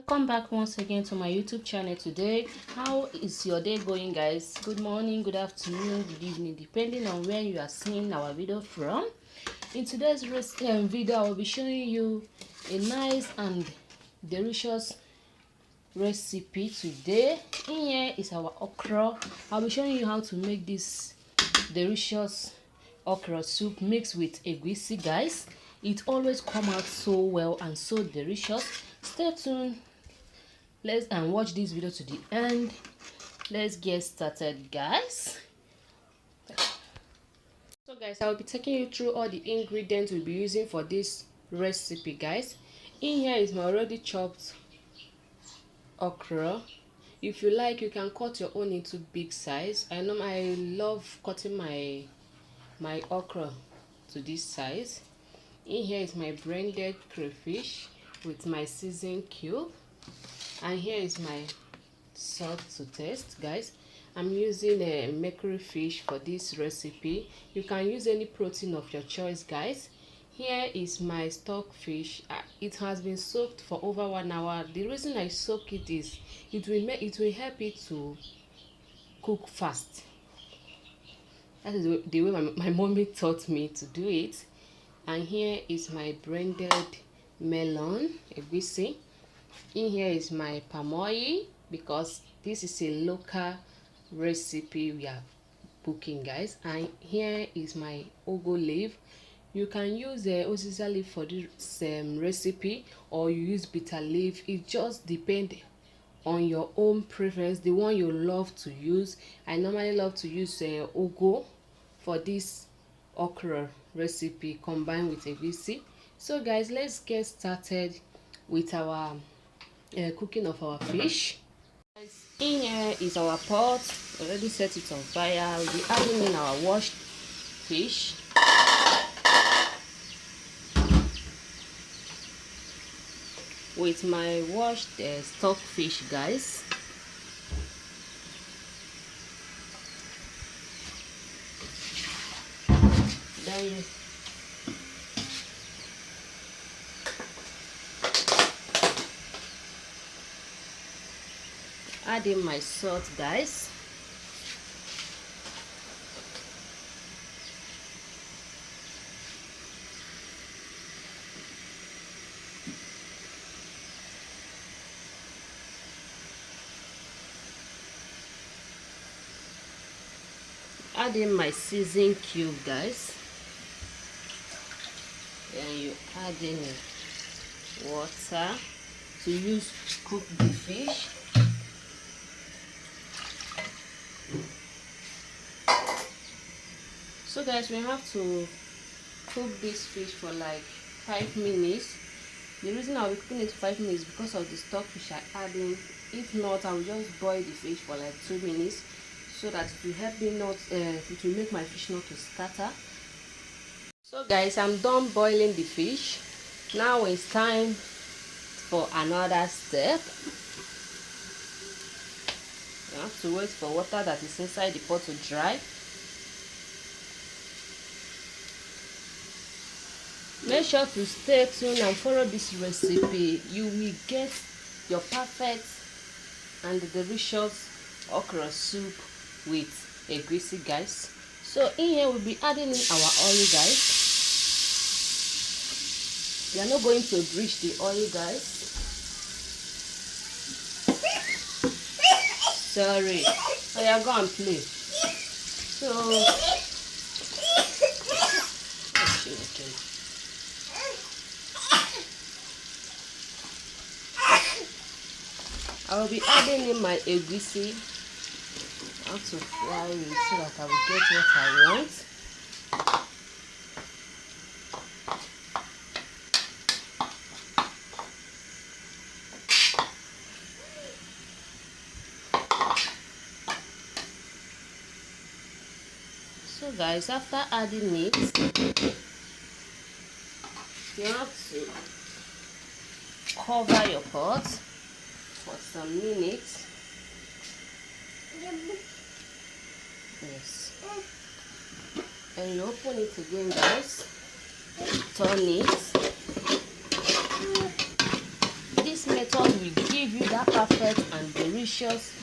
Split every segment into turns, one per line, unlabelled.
Welcome back once again to my YouTube channel. Today, how is your day going, guys? Good morning, good afternoon, good evening, depending on where you are seeing our video from. In today's video, I will be showing you a nice and delicious recipe. Today in here is our okra. I'll be showing you how to make this delicious okra soup mixed with egusi, guys. It always come out so well and so delicious. Stay tuned, let's watch this video to the end. Let's get started, guys. So guys, I'll be taking you through all the ingredients we'll be using for this recipe, guys. In here is my already chopped okra. If you like, you can cut your own into big size. I know I love cutting my okra to this size. In here is my blended crayfish with my seasoned cube, and here is my salt to taste, guys. I'm using a mercury fish for this recipe. You can use any protein of your choice, guys. Here is my stock fish. It has been soaked for over 1 hour. The reason I soak it is it will help it to cook fast. That is the way my mommy taught me to do it. And here is my blended melon, egusi. In here is my palm oil, because this is a local recipe we are cooking, guys. And here is my ugu leaf. You can use uziza leaf for this recipe, or you use bitter leaf. It just depends on your own preference, the one you love to use. I normally love to use ugu for this okra recipe combined with egusi. So guys, let's get started with our cooking of our fish. In here is our pot. Already set it on fire. We'll be adding in our washed fish. With my washed stock fish, guys. Then add in my salt, guys. Add in my seasoning cube, guys. Then you add in water to use cook the fish. So guys, we have to cook this fish for like 5 minutes. The reason I'll be cooking it for 5 minutes is because of the stock fish I add in. If not, I will just boil the fish for like 2 minutes, so that it will help me not it will make my fish not to scatter. So guys, I'm done boiling the fish. Now it's time for another step. You have to wait for water that is inside the pot to dry. Make sure to stay tuned and follow this recipe. You will get your perfect and delicious okra soup with egusi, guys. So in here we'll be adding in our oil, guys. We are not going to bleach the oil, guys. Sorry. Oh yeah, go and play. So okay. I will be adding in my egusi. I have to fry it so that I will get what I want. So guys, after adding it, you have to cover your pot for some minutes. Yes. And you open it again, guys. Turn it. This method will give you that perfect and delicious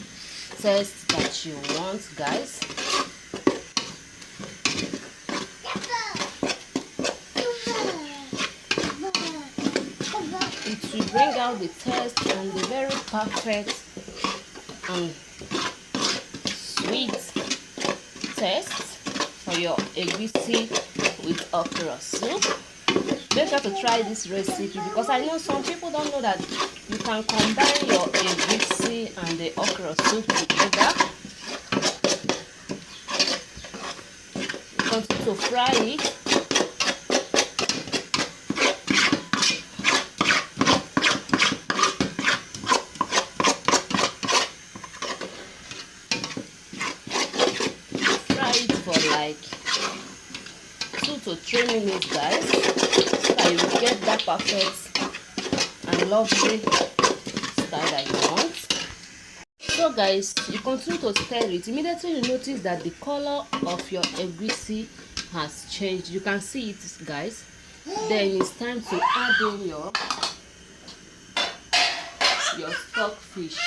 taste that you want, guys. It will bring out the taste and the very perfect and sweet taste for your egusi with okra soup. Make sure to try this recipe, because I know some people don't know that you can combine your egusi and the okra soup together. You continue to fry it. For like 2 to 3 minutes, guys, so that you will get that perfect and lovely style that you want. So guys, you continue to stir it. Immediately you notice that the color of your egusi has changed. You can see it, guys. Then it's time to add in your stock fish.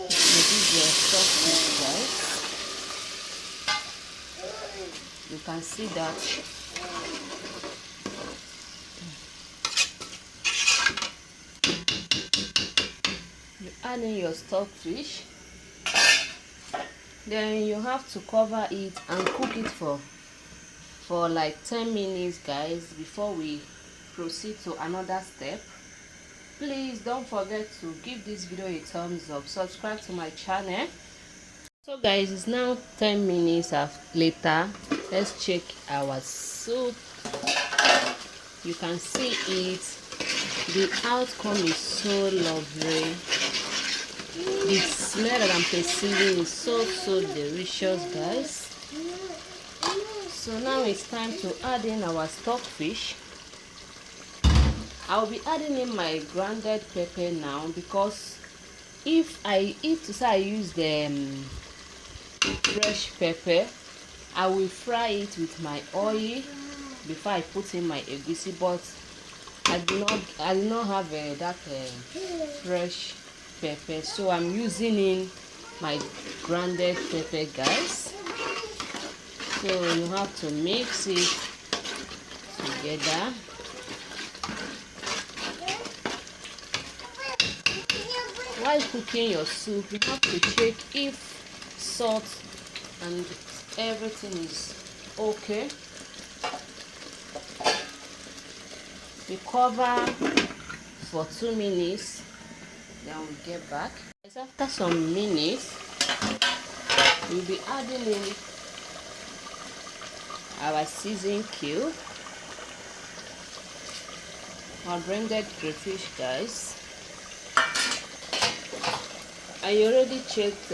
This is your stock fish, guys. You can see that you add in your stock fish. Then you have to cover it and cook it for like 10 minutes, guys, before we proceed to another step. Please don't forget to give this video a thumbs up, subscribe to my channel. So guys, it's now 10 minutes later. Let's check our soup. You can see it. The outcome is so lovely. The smell that I'm perceiving is so delicious, guys. So now it's time to add in our stock fish. I'll be adding in my grounded pepper now, because if to say I use the fresh pepper, I will fry it with my oil before I put in my egusi, but I do not have that fresh pepper, so I'm using in my grounded pepper, guys. So you have to mix it together. While cooking your soup, you have to check if salt and everything is okay. We cover for 2 minutes, then we'll get back. After some minutes, we'll be adding in our seasoned cube, our blended crayfish, guys. I already checked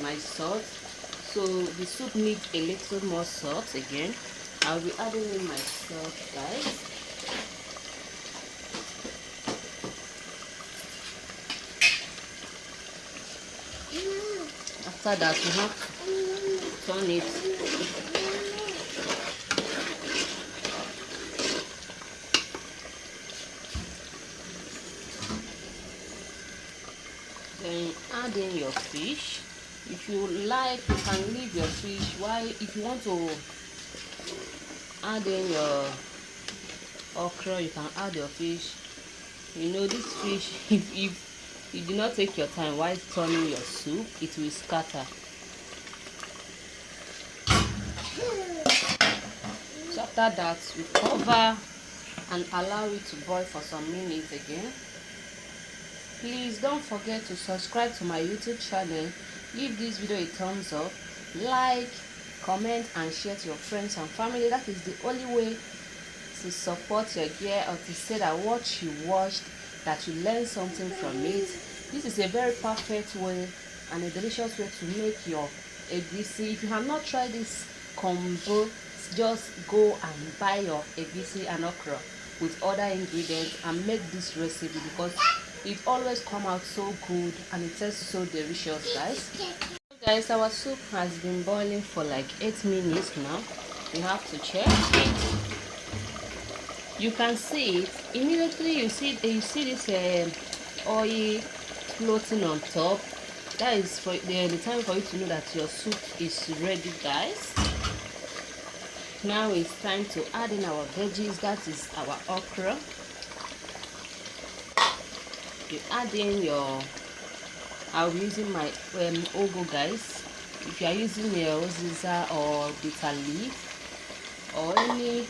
my salt, so the soup needs a little more salt again. I'll be adding in my salt, guys. After that, you have to turn it. Then add in your fish. If you like, you can leave your fish. While if you want to add in your okra, you can add your fish. You know, this fish, if you do not take your time while turning your soup, it will scatter. So after that, we cover and allow it to boil for some minutes again. Please don't forget to subscribe to my YouTube channel. Give this video a thumbs up, like, comment and share to your friends and family. That is the only way to support your gear, or to say that what you watched, that you learned something from it. This is a very perfect way and a delicious way to make your egusi. If you have not tried this combo, just go and buy your egusi and okra with other ingredients and make this recipe, because it always come out so good and it tastes so delicious, guys. So guys, our soup has been boiling for like 8 minutes now. We have to check it. You can see it immediately. You see this oil floating on top. That is for the time for you to know that your soup is ready, guys. Now it's time to add in our veggies. That is our okra. You add in your, I'll be using my ugu, guys. If you are using your uziza or bitter leaf or any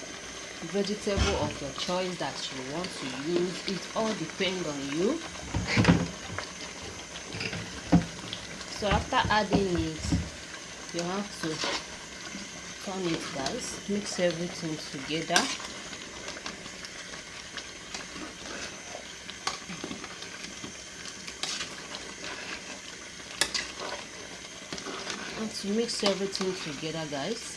vegetable of your choice that you want to use, it all depends on you. So after adding it, you have to turn it, guys. Mix everything together. And to mix everything together, guys.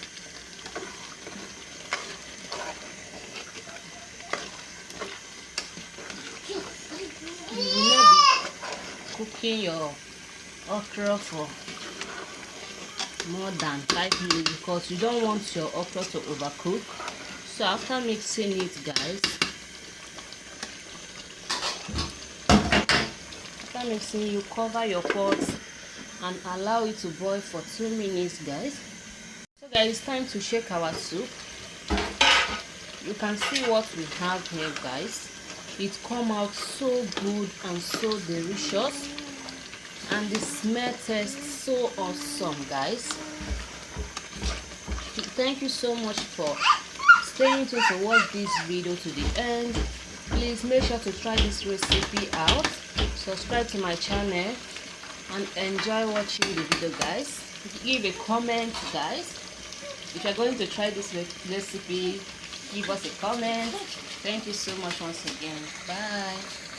You will not be cooking your okra for more than 5 minutes because you don't want your okra to overcook. So after mixing it, guys, after mixing, you cover your pot and allow it to boil for 2 minutes, guys. So guys, it's time to shake our soup. You can see what we have here, guys. It come out so good and so delicious, and the smell tastes so awesome, guys. Thank you so much for staying tuned to watch this video to the end. Please make sure to try this recipe out, subscribe to my channel, and enjoy watching the video, guys. Give a comment, guys. If you're going to try this recipe, give us a comment. Thank you so much once again. Bye.